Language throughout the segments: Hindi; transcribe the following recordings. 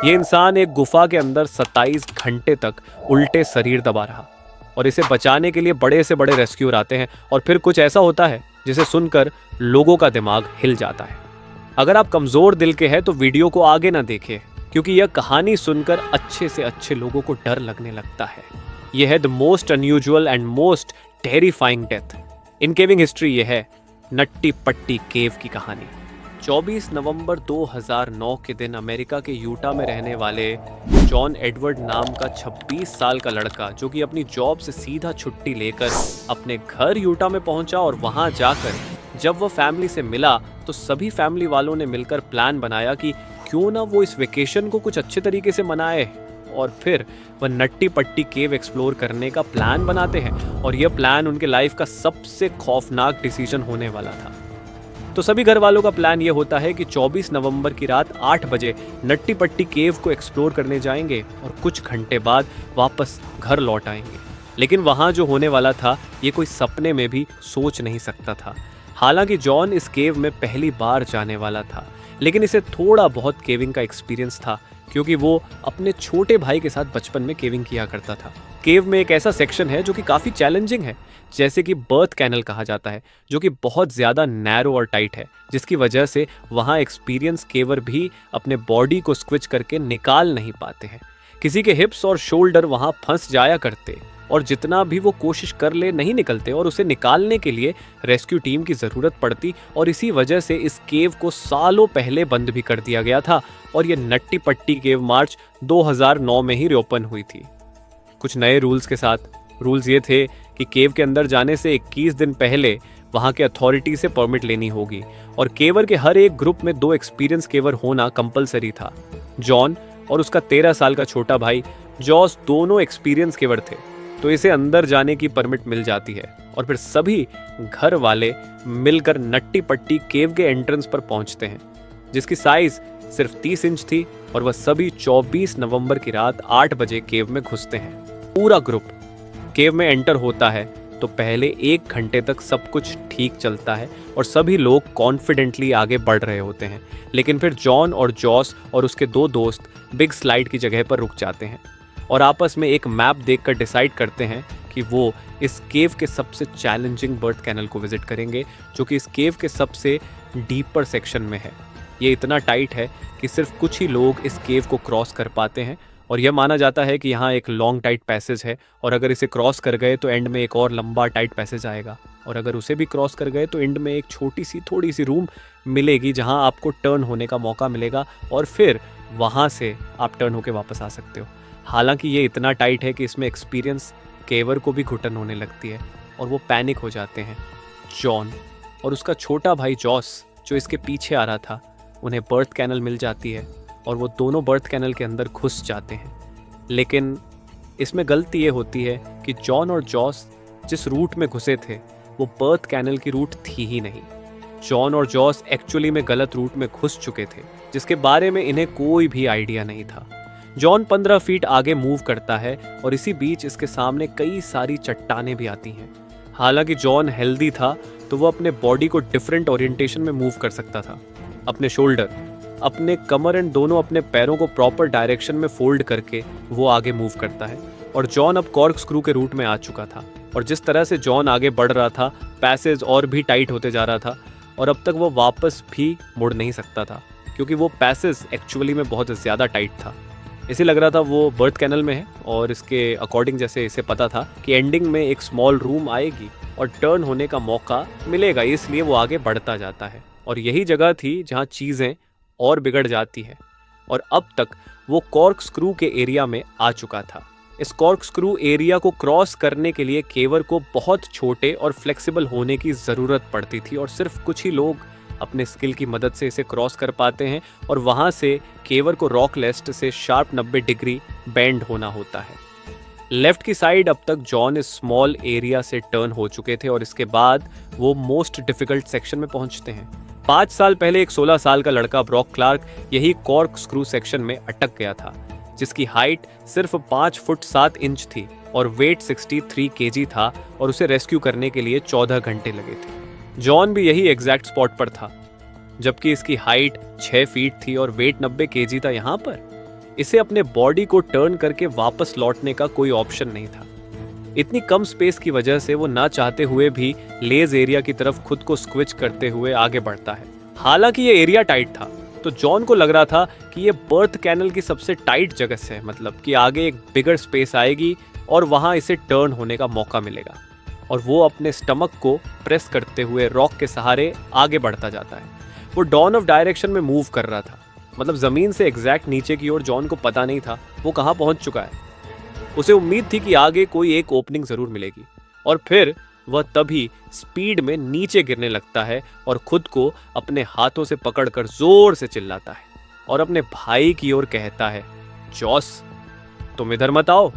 ये इंसान एक गुफा के अंदर 27 घंटे तक उल्टे शरीर दबा रहा और इसे बचाने के लिए बड़े से बड़े रेस्क्यूअर आते हैं और फिर कुछ ऐसा होता है जिसे सुनकर लोगों का दिमाग हिल जाता है। अगर आप कमजोर दिल के हैं तो वीडियो को आगे ना देखें, क्योंकि यह कहानी सुनकर अच्छे से अच्छे लोगों को डर लगने लगता है। यह है the most unusual and most terrifying death in caving history. यह है नट्टी पट्टी केव की कहानी। 24 नवंबर 2009 के दिन अमेरिका के यूटा में रहने वाले जॉन एडवर्ड नाम का 26 साल का लड़का, जो कि अपनी जॉब से सीधा छुट्टी लेकर अपने घर यूटा में पहुंचा और वहां जाकर जब वह फैमिली से मिला तो सभी फैमिली वालों ने मिलकर प्लान बनाया कि क्यों ना वो इस वेकेशन को कुछ अच्छे तरीके से मनाए, और फिर वह नट्टी पट्टी केव एक्सप्लोर करने का प्लान बनाते हैं। और यह प्लान उनके लाइफ का सबसे खौफनाक डिसीजन होने वाला था। तो सभी घर वालों का प्लान यह होता है कि 24 नवंबर की रात 8 बजे नट्टी पट्टी केव को एक्सप्लोर करने जाएंगे और कुछ घंटे बाद वापस घर लौट आएंगे। लेकिन वहां जो होने वाला था ये कोई सपने में भी सोच नहीं सकता था। हालांकि जॉन इस केव में पहली बार जाने वाला था, लेकिन इसे थोड़ा बहुत केविंग का एक्सपीरियंस था, क्योंकि वो अपने छोटे भाई के साथ बचपन में केविंग किया करता था। केव में एक ऐसा सेक्शन है जो कि काफ़ी चैलेंजिंग है, जैसे कि बर्थ कैनल कहा जाता है, जो कि बहुत ज़्यादा नैरो और टाइट है, जिसकी वजह से वहाँ एक्सपीरियंस केवर भी अपने बॉडी को स्क्विच करके निकाल नहीं पाते हैं। किसी के हिप्स और शोल्डर वहाँ फंस जाया करते और जितना भी वो कोशिश कर ले नहीं निकलते, और उसे निकालने के लिए रेस्क्यू टीम की ज़रूरत पड़ती। और इसी वजह से इस केव को सालों पहले बंद भी कर दिया गया था और ये नट्टी पट्टी केव मार्च 2009 में ही रीओपन हुई थी, कुछ नए रूल्स के साथ। रूल्स ये थे कि केव के अंदर जाने से 21 दिन पहले वहाँ के अथॉरिटी से परमिट लेनी होगी, और केवर के हर एक ग्रुप में 2 एक्सपीरियंस केवर होना कंपलसरी था। जॉन और उसका 13 साल का छोटा भाई जॉस दोनों एक्सपीरियंस केवर थे, तो इसे अंदर जाने की परमिट मिल जाती है। और फिर सभी घर वाले मिलकर नट्टी पट्टी केव के एंट्रेंस पर पहुंचते हैं, जिसकी साइज सिर्फ 30 इंच थी, और वह सभी 24 नवंबर की रात 8 बजे केव में घुसते हैं। पूरा ग्रुप केव में एंटर होता है तो पहले 1 घंटे तक सब कुछ ठीक चलता है और सभी लोग कॉन्फिडेंटली आगे बढ़ रहे होते हैं। लेकिन फिर जॉन और जॉस और उसके 2 दोस्त बिग स्लाइड की जगह पर रुक जाते हैं और आपस में एक मैप देखकर डिसाइड करते हैं कि वो इस केव के सबसे चैलेंजिंग बर्थ कैनल को विजिट करेंगे, जो कि इस केव के सबसे डीपर सेक्शन में है। ये इतना टाइट है कि सिर्फ कुछ ही लोग इस केव को क्रॉस कर पाते हैं, और यह माना जाता है कि यहाँ एक लॉन्ग टाइट पैसेज है, और अगर इसे क्रॉस कर गए तो एंड में एक और लंबा टाइट पैसेज आएगा, और अगर उसे भी क्रॉस कर गए तो एंड में एक छोटी सी थोड़ी सी रूम मिलेगी जहाँ आपको टर्न होने का मौका मिलेगा, और फिर वहाँ से आप टर्न होकर वापस आ सकते हो। हालांकि ये इतना टाइट है कि इसमें एक्सपीरियंस केवर को भी घुटन होने लगती है और वो पैनिक हो जाते हैं। जॉन और उसका छोटा भाई जॉस, जो इसके पीछे आ रहा था, उन्हें बर्थ कैनल मिल जाती है और वो दोनों बर्थ कैनल के अंदर घुस जाते हैं। लेकिन इसमें गलती ये होती है कि जॉन और जॉस जिस रूट में घुसे थे वो बर्थ कैनल की रूट थी ही नहीं। जॉन और जॉस एक्चुअली में गलत रूट में घुस चुके थे, जिसके बारे में इन्हें कोई भी आइडिया नहीं था। जॉन 15 फीट आगे मूव करता है और इसी बीच इसके सामने कई सारी चट्टानें भी आती हैं। हालांकि जॉन हेल्दी था तो वो अपने बॉडी को डिफरेंट ओरिएंटेशन में मूव कर सकता था। अपने शोल्डर, अपने कमर एंड दोनों अपने पैरों को प्रॉपर डायरेक्शन में फोल्ड करके वो आगे मूव करता है। और जॉन अब कॉर्क स्क्रू के रूट में आ चुका था, और जिस तरह से जॉन आगे बढ़ रहा था पैसेज और भी टाइट होते जा रहा था, और अब तक वो वापस भी मुड़ नहीं सकता था, क्योंकि वो पैसेज एक्चुअली में बहुत ज़्यादा टाइट था। इसे लग रहा था वो बर्थ कैनल में है, और इसके अकॉर्डिंग जैसे इसे पता था कि एंडिंग में एक स्मॉल रूम आएगी और टर्न होने का मौका मिलेगा, इसलिए वो आगे बढ़ता जाता है। और यही जगह थी जहाँ चीज़ें और बिगड़ जाती है, और अब तक वो कॉर्क स्क्रू के एरिया में आ चुका था। इस कॉर्क स्क्रू एरिया को क्रॉस करने के लिए केवर को बहुत छोटे और फ्लेक्सिबल होने की ज़रूरत पड़ती थी, और सिर्फ कुछ ही लोग अपने स्किल की मदद से इसे क्रॉस कर पाते हैं, और वहाँ से केवर को रॉक लेस्ट से शार्प 90 डिग्री बेंड होना होता है। लेफ्ट की साइड अब तक जॉन इस स्मॉल एरिया से टर्न हो चुके थे, और इसके बाद वो मोस्ट डिफिकल्ट सेक्शन में पहुंचते हैं। 5 साल पहले एक 16 साल का लड़का ब्रॉक क्लार्क यही कॉर्क स्क्रू सेक्शन में अटक गया था, जिसकी हाइट सिर्फ 5 फुट 7 इंच थी और वेट 63 केजी था, और उसे रेस्क्यू करने के लिए 14 घंटे लगे थे। जॉन भी यही एग्जैक्ट स्पॉट पर था, जबकि इसकी हाइट 6 फीट थी और वेट 90 केजी था यहाँ पर। इसे अपने बॉडी को टर्न करके वापस लौटने का कोई ऑप्शन नहीं था। इतनी कम स्पेस की वजह से वो ना चाहते हुए भी लेज एरिया की तरफ खुद को स्क्विच करते हुए आगे बढ़ता है। हालांकि ये एरिया टाइट था, तो जॉन को लग रहा था कि ये बर्थ कैनल की सबसे टाइट जगह से है, मतलब कि आगे एक बिगर स्पेस आएगी और वहां इसे टर्न होने का मौका मिलेगा। और वो अपने स्टमक को प्रेस करते हुए रॉक के सहारे आगे बढ़ता जाता है। वो डॉन ऑफ डायरेक्शन में मूव कर रहा था, मतलब जमीन से एग्जैक्ट नीचे की ओर। जॉन को पता नहीं था वो कहाँ पहुंच चुका है। उसे उम्मीद थी कि आगे कोई एक ओपनिंग जरूर मिलेगी, और फिर वह तभी स्पीड में नीचे गिरने लगता है और खुद को अपने हाथों से पकड़कर जोर से चिल्लाता है और अपने भाई की ओर कहता है, जॉस तुम इधर मत आओ,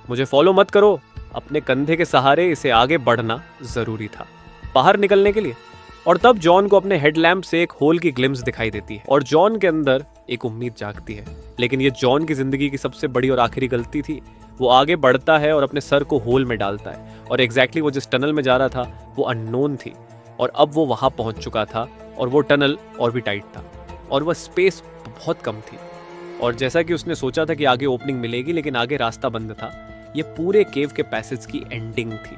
मुझे फॉलो मत करो। अपने कंधे के सहारे इसे आगे बढ़ना जरूरी था बाहर निकलने के लिए। और तब जॉन को अपने हेडलैम्प से एक होल की ग्लिम्स दिखाई देती है और जॉन के अंदर एक उम्मीद जागती है। लेकिन ये जॉन की जिंदगी की सबसे बड़ी और आखिरी गलती थी। वो आगे बढ़ता है और अपने सर को होल में डालता है, और एग्जैक्टली वो जिस टनल में जा रहा था वो अननोन थी, और अब वो वहां पहुंच चुका था। और वो टनल और भी टाइट था और वह स्पेस बहुत कम थी। और जैसा कि उसने सोचा था कि आगे ओपनिंग मिलेगी, लेकिन आगे रास्ता बंद था। ये पूरे केव के पैसेज की एंडिंग थी।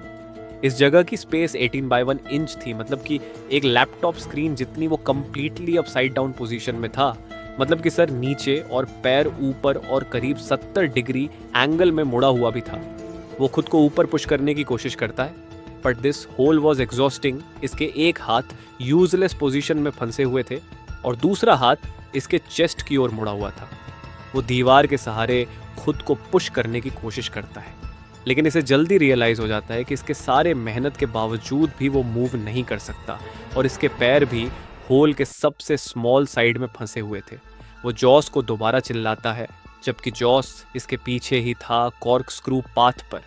इस जगह की स्पेस 18x1 इंच थी, मतलब कि एक लैपटॉप स्क्रीन जितनी। वो कंप्लीटली अपसाइड डाउन पोजीशन में था, मतलब कि सर नीचे और पैर ऊपर और करीब 70 डिग्री एंगल में मुड़ा हुआ भी था। वो खुद को ऊपर पुश करने की कोशिश करता है, but this whole was exhausting. इसके एक हाथ यूजलेस पोजीशन में फंसे हुए थे और दूसरा हाथ इसके चेस्ट की ओर मुड़ा हुआ था। वो दीवार के सहारे खुद को पुश करने की कोशिश करता है, लेकिन इसे जल्दी रियलाइज हो जाता है कि इसके सारे मेहनत के बावजूद भी वो मूव नहीं कर सकता और इसके पैर भी होल के सबसे स्मॉल साइड में फंसे हुए थे। वो जॉस को दोबारा चिल्लाता है, जबकि जॉस इसके पीछे ही था कॉर्क स्क्रू पाथ पर।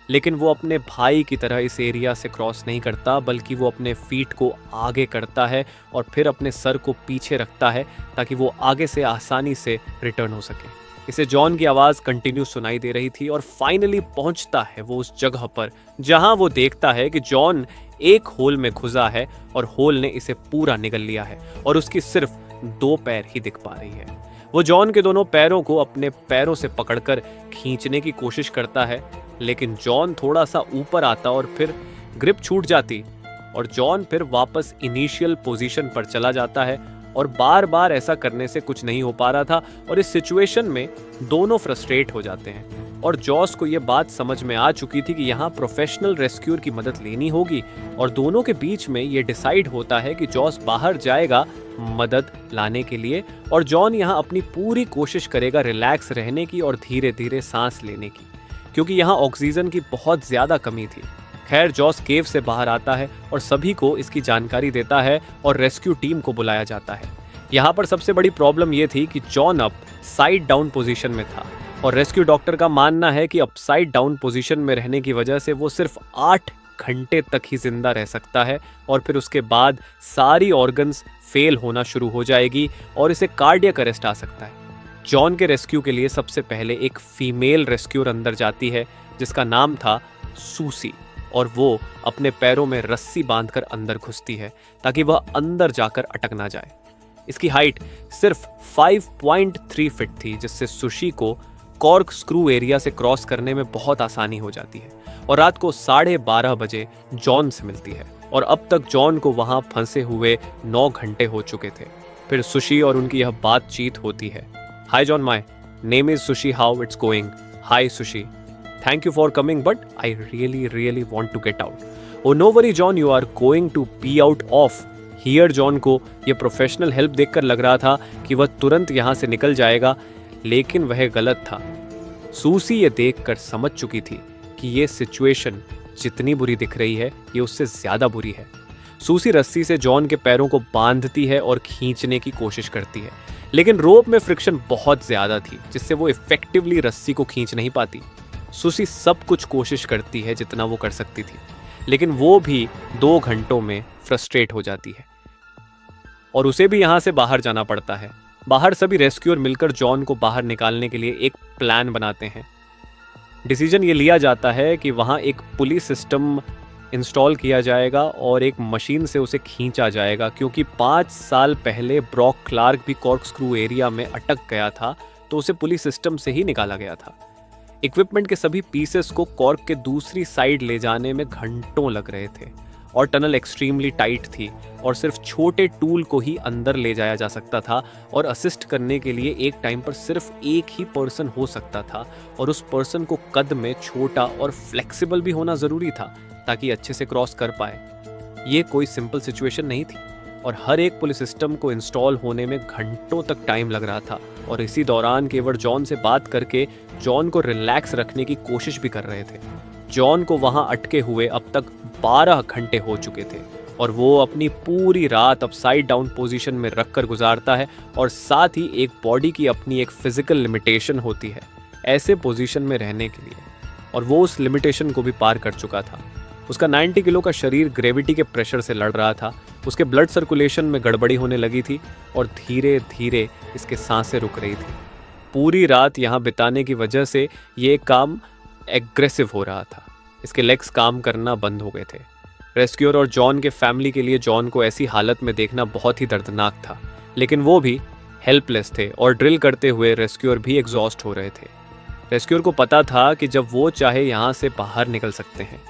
लेकिन वो अपने भाई की तरह इस एरिया से क्रॉस नहीं करता, बल्कि वो अपने फीट को आगे करता है और फिर अपने सर को पीछे रखता है ताकि वो आगे से आसानी से रिटर्न हो सके। इसे जॉन की आवाज़ कंटिन्यू सुनाई दे रही थी और फाइनली पहुंचता है वो उस जगह पर जहां वो देखता है कि जॉन एक होल में घुसा है और होल ने इसे पूरा निगल लिया है और उसकी सिर्फ 2 पैर ही दिख पा रही है। वो जॉन के दोनों पैरों को अपने पैरों से पकड़कर खींचने की कोशिश करता है, लेकिन जॉन थोड़ा सा ऊपर आता और फिर ग्रिप छूट जाती और जॉन फिर वापस इनिशियल पोजीशन पर चला जाता है। और बार बार ऐसा करने से कुछ नहीं हो पा रहा था और इस सिचुएशन में दोनों फ्रस्ट्रेट हो जाते हैं। और जॉस को यह बात समझ में आ चुकी थी कि यहाँ प्रोफेशनल रेस्क्यूअर की मदद लेनी होगी, और दोनों के बीच में ये डिसाइड होता है कि जॉस बाहर जाएगा मदद लाने के लिए और जॉन यहाँ अपनी पूरी कोशिश करेगा रिलैक्स रहने की और धीरे धीरे सांस लेने की, क्योंकि यहाँ ऑक्सीजन की बहुत ज़्यादा कमी थी। खैर, जॉस केव से बाहर आता है और सभी को इसकी जानकारी देता है और रेस्क्यू टीम को बुलाया जाता है। यहाँ पर सबसे बड़ी प्रॉब्लम ये थी कि जॉन अब साइड डाउन पोजीशन में था और रेस्क्यू डॉक्टर का मानना है कि अपसाइड डाउन पोजीशन में रहने की वजह से वो सिर्फ 8 घंटे तक ही जिंदा रह सकता है और फिर उसके बाद सारी ऑर्गन्स फेल होना शुरू हो जाएगी और इसे कार्डियक अरेस्ट आ सकता है। जॉन के रेस्क्यू के लिए सबसे पहले एक फीमेल रेस्क्यूअर अंदर जाती है जिसका नाम था सूसी, और वो अपने पैरों में रस्सी बांधकर अंदर घुसती है ताकि वह अंदर जाकर अटक ना जाए। इसकी हाइट सिर्फ 5.3 फीट थी, जिससे सुशी को कॉर्क स्क्रू एरिया से क्रॉस करने में बहुत आसानी हो जाती है और रात को 12:30 बजे जॉन से मिलती है। और अब तक जॉन को वहां फंसे हुए 9 घंटे हो चुके थे। फिर सुशी और उनकी यह बातचीत होती है। Hi John, my name is Sushi, how it's going? Hi Sushi, thank you for coming, but I really want to get out. Oh no worry John, you are going to be out of here. John को ये प्रोफेशनल हेल्प देखकर लग रहा था कि वह तुरंत यहाँ से निकल जाएगा, लेकिन वह गलत था। सूसी ये देखकर समझ चुकी थी कि ये सिचुएशन जितनी बुरी दिख रही है ये उससे ज़्यादा बुरी है। सूसी रस्सी से जॉन के पैरों को बांधती है और खींचने की कोशिश करती है, लेकिन रोप में फ्रिक्शन बहुत ज़्यादा थी जिससे वो इफेक्टिवली रस्सी को खींच नहीं पाती। सुसी सब कुछ कोशिश करती है जितना वो कर सकती थी, लेकिन वो भी 2 घंटों में फ्रस्ट्रेट हो जाती है और उसे भी यहाँ से बाहर जाना पड़ता है। बाहर सभी रेस्क्यूअर मिलकर जॉन को बाहर निकालने के लिए एक प्लान बनाते हैं। डिसीजन ये लिया जाता है कि वहाँ एक पुलिस सिस्टम इंस्टॉल किया जाएगा और एक मशीन से उसे खींचा जाएगा, क्योंकि 5 साल पहले ब्रॉक क्लार्क भी कॉर्क स्क्रू एरिया में अटक गया था तो उसे पुलिस सिस्टम से ही निकाला गया था। इक्विपमेंट के सभी पीसेस को कॉर्क के दूसरी साइड ले जाने में घंटों लग रहे थे और टनल एक्सट्रीमली टाइट थी और सिर्फ छोटे टूल को ही अंदर ले जाया जा सकता था और असिस्ट करने के लिए एक टाइम पर सिर्फ एक ही पर्सन हो सकता था और उस पर्सन को कद में छोटा और फ्लेक्सिबल भी होना ज़रूरी था ताकि अच्छे से क्रॉस कर पाए। ये कोई सिंपल सिचुएशन नहीं थी और हर एक पुलिस सिस्टम को इंस्टॉल होने में घंटों तक टाइम लग रहा था और इसी दौरान केवल जॉन से बात करके जॉन को रिलैक्स रखने की कोशिश भी कर रहे थे। जॉन को वहां अटके हुए अब तक 12 घंटे हो चुके थे और वो अपनी पूरी रात अपसाइड डाउन पोजीशन में रखकर गुजारता है और साथ ही एक बॉडी की अपनी एक फिजिकल लिमिटेशन होती है ऐसे पोजीशन में रहने के लिए और वो उस लिमिटेशन को भी पार कर चुका था। उसका 90 किलो का शरीर ग्रेविटी के प्रेशर से लड़ रहा था, उसके ब्लड सर्कुलेशन में गड़बड़ी होने लगी थी और धीरे धीरे इसके सांसें रुक रही थी। पूरी रात यहाँ बिताने की वजह से ये काम एग्रेसिव हो रहा था। इसके लेग्स काम करना बंद हो गए थे। रेस्क्यूअर और जॉन के फैमिली के लिए जॉन को ऐसी हालत में देखना बहुत ही दर्दनाक था, लेकिन वो भी हेल्पलेस थे और ड्रिल करते हुए रेस्क्यूअर भी एग्जॉस्ट हो रहे थे। रेस्क्यूअर को पता था कि जब वो चाहे यहाँ से बाहर निकल सकते हैं,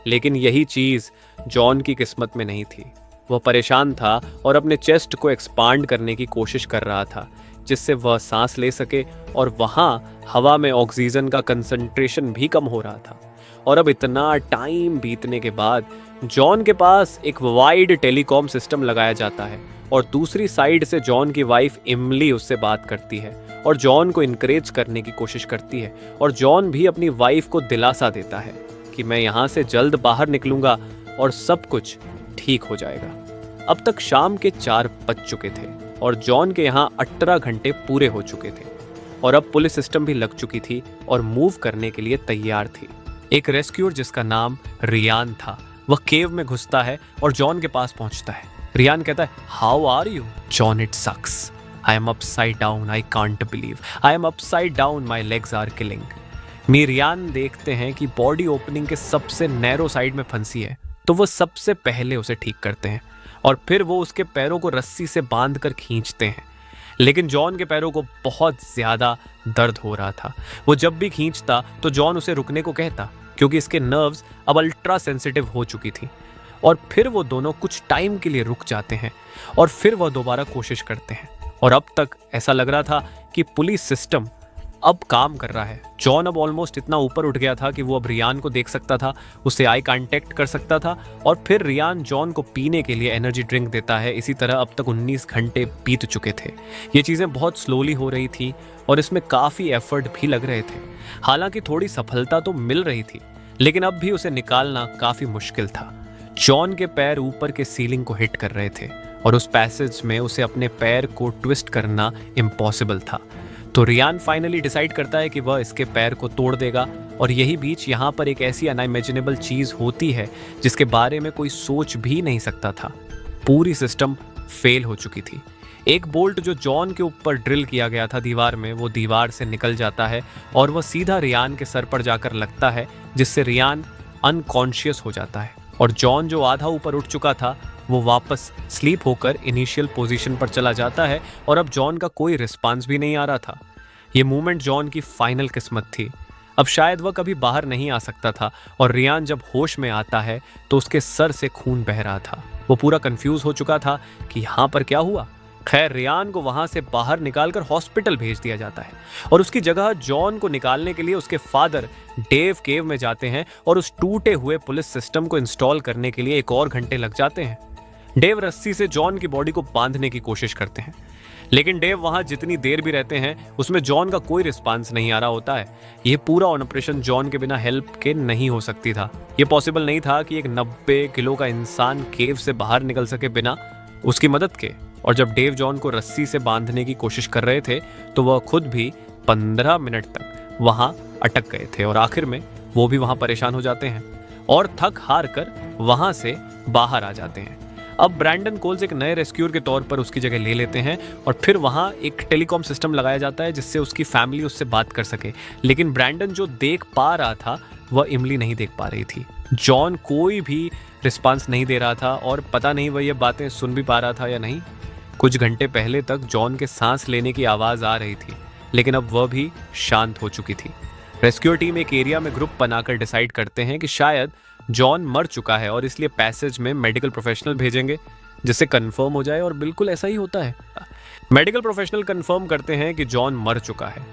लेकिन यही चीज़ जॉन की किस्मत में नहीं थी। वह परेशान था और अपने चेस्ट को एक्सपांड करने की कोशिश कर रहा था जिससे वह सांस ले सके और वहाँ हवा में ऑक्सीजन का कंसंट्रेशन भी कम हो रहा था। और अब इतना टाइम बीतने के बाद जॉन के पास एक वाइड टेलीकॉम सिस्टम लगाया जाता है और दूसरी साइड से जॉन की वाइफ इमली उससे बात करती है और जॉन को इनकरेज करने की कोशिश करती है और जॉन भी अपनी वाइफ को दिलासा देता है कि मैं यहाँ से जल्द बाहर निकलूंगा और सब कुछ ठीक हो जाएगा। अब तक शाम के 4 बज चुके थे और जॉन के यहाँ 18 घंटे पूरे हो चुके थे और अब पुलिस सिस्टम भी लग चुकी थी और मूव करने के लिए तैयार थी। एक रेस्क्यूअर जिसका नाम रियान था, वह केव में घुसता है और जॉन के पास पहुंचता है। रियान कहता है, how are you? John, it sucks, I am upside down, I can't believe, I am upside down, my legs are killing. Ryan देखते हैं कि बॉडी ओपनिंग के सबसे नैरो साइड में फंसी है, तो वो सबसे पहले उसे ठीक करते हैं और फिर वो उसके पैरों को रस्सी से बांधकर खींचते हैं। लेकिन जॉन के पैरों को बहुत ज़्यादा दर्द हो रहा था। वो जब भी खींचता तो जॉन उसे रुकने को कहता क्योंकि इसके नर्व्स अब अल्ट्रा सेंसिटिव हो चुकी थी। और फिर वो दोनों कुछ टाइम के लिए रुक जाते हैं और फिर वह दोबारा कोशिश करते हैं और अब तक ऐसा लग रहा था कि पुलिस सिस्टम अब काम कर रहा है। जॉन अब ऑलमोस्ट इतना ऊपर उठ गया था कि वो अब रियान को देख सकता था, उससे आई कांटेक्ट कर सकता था और फिर रियान जॉन को पीने के लिए एनर्जी ड्रिंक देता है। इसी तरह अब तक 19 घंटे बीत चुके थे। ये चीज़ें बहुत स्लोली हो रही थी और इसमें काफ़ी एफर्ट भी लग रहे थे। हालांकि थोड़ी सफलता तो मिल रही थी, लेकिन अब भी उसे निकालना काफ़ी मुश्किल था। जॉन के पैर ऊपर के सीलिंग को हिट कर रहे थे और उस पैसेज में उसे अपने पैर को ट्विस्ट करना इम्पॉसिबल था। तो रियान फाइनली डिसाइड करता है कि वह इसके पैर को तोड़ देगा और यही बीच यहाँ पर एक ऐसी अनइमेजिनेबल चीज़ होती है जिसके बारे में कोई सोच भी नहीं सकता था। पूरी सिस्टम फेल हो चुकी थी। एक बोल्ट जो जॉन के ऊपर ड्रिल किया गया था दीवार में, वो दीवार से निकल जाता है और वह सीधा रियान के सर पर जाकर लगता है, जिससे रियान अनकॉन्शियस हो जाता है और जॉन जो आधा ऊपर उठ चुका था वो वापस स्लीप होकर इनिशियल पोजीशन पर चला जाता है और अब जॉन का कोई रिस्पांस भी नहीं आ रहा था। ये मूवमेंट जॉन की फाइनल किस्मत थी। अब शायद वह कभी बाहर नहीं आ सकता था और रियान जब होश में आता है तो उसके सर से खून बह रहा था। वो पूरा कंफ्यूज हो चुका था कि यहाँ पर क्या हुआ। खैर, रियान को वहां से बाहर निकालकर हॉस्पिटल भेज दिया जाता है और उसकी जगह जॉन को निकालने के लिए उसके फादर डेव केव में जाते हैं और उस टूटे हुए पुलिस सिस्टम को इंस्टॉल करने के लिए 1 और घंटे लग जाते हैं। डेव रस्सी से जॉन की बॉडी को बांधने की कोशिश करते हैं, लेकिन डेव वहां जितनी देर भी रहते हैं उसमें जॉन का कोई रिस्पांस नहीं आ रहा होता है। यह पूरा ऑपरेशन जॉन के बिना हेल्प के नहीं हो सकती था। यह पॉसिबल नहीं था कि एक 90 किलो का इंसान केव से बाहर निकल सके बिना उसकी मदद के। और जब डेव जॉन को रस्सी से बांधने की कोशिश कर रहे थे तो वह खुद भी 15 मिनट तक वहां अटक गए थे और आखिर में वो भी वहां परेशान हो जाते हैं और थक हार कर वहां से बाहर आ जाते हैं। अब ब्रैंडन कोल्स एक नए रेस्क्यूअर के तौर पर उसकी जगह ले लेते हैं और फिर वहाँ एक टेलीकॉम सिस्टम लगाया जाता है जिससे उसकी फैमिली उससे बात कर सके। लेकिन ब्रैंडन जो देख पा रहा था वह इमली नहीं देख पा रही थी। जॉन कोई भी रिस्पांस नहीं दे रहा था और पता नहीं वह ये बातें सुन भी पा रहा था या नहीं। कुछ घंटे पहले तक जॉन के सांस लेने की आवाज़ आ रही थी, लेकिन अब वह भी शांत हो चुकी थी। रेस्क्यू टीम एक एरिया में ग्रुप बनाकर डिसाइड करते हैं कि शायद जॉन मर चुका है और इसलिए पैसेज में मेडिकल प्रोफेशनल भेजेंगे जिससे कंफर्म हो जाए, और बिल्कुल ऐसा ही होता है। मेडिकल प्रोफेशनल कंफर्म करते हैं कि जॉन मर चुका है।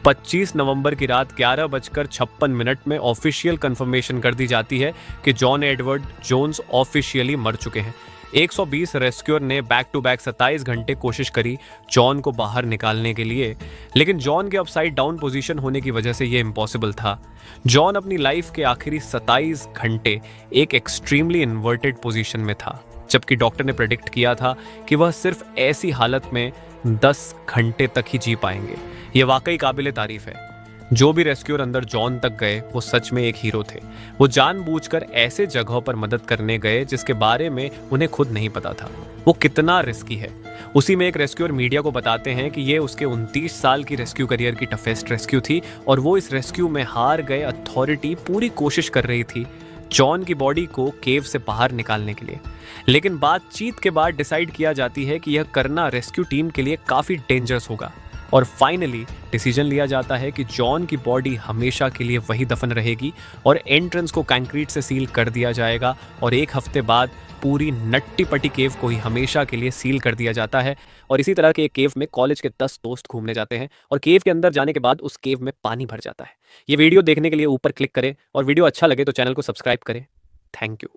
25 नवंबर की रात 11:56 में ऑफिशियल कंफर्मेशन कर दी जाती है कि जॉन एडवर्ड जोन्स ऑफिशियली मर चुके हैं। 120 रेस्क्यूअर ने बैक टू बैक 27 घंटे कोशिश करी जॉन को बाहर निकालने के लिए, लेकिन जॉन के अपसाइड डाउन पोजीशन होने की वजह से ये इम्पॉसिबल था। जॉन अपनी लाइफ के आखिरी 27 घंटे एक एक्सट्रीमली इन्वर्टेड पोजीशन में था, जबकि डॉक्टर ने प्रेडिक्ट किया था कि वह सिर्फ ऐसी हालत में 10 घंटे तक ही जी पाएंगे। ये वाकई काबिले तारीफ है। जो भी रेस्क्यूअर अंदर जॉन तक गए वो सच में एक हीरो थे। वो जानबूझकर ऐसे जगहों पर मदद करने गए जिसके बारे में उन्हें खुद नहीं पता था वो कितना रिस्की है। उसी में एक रेस्क्यूअर मीडिया को बताते हैं कि ये उसके 29 साल की रेस्क्यू करियर की टफेस्ट रेस्क्यू थी और वो इस रेस्क्यू में हार गए अथॉरिटी पूरी कोशिश कर रही थी जॉन की बॉडी को केव से बाहर निकालने के लिए। लेकिन बातचीत के बाद डिसाइड किया जाती है कि यह करना रेस्क्यू टीम के लिए काफ़ी डेंजरस होगा, और फाइनली डिसीजन लिया जाता है कि जॉन की बॉडी हमेशा के लिए वही दफन रहेगी और एंट्रेंस को कंक्रीट से सील कर दिया जाएगा, और एक हफ्ते बाद पूरी नट्टी पट्टी केव को ही हमेशा के लिए सील कर दिया जाता है। और इसी तरह के एक केव में कॉलेज के 10 दोस्त घूमने जाते हैं और केव के अंदर जाने के बाद उस केव में पानी भर जाता है। ये वीडियो देखने के लिए ऊपर क्लिक करें और वीडियो अच्छा लगे तो चैनल को सब्सक्राइब करें। Thank you.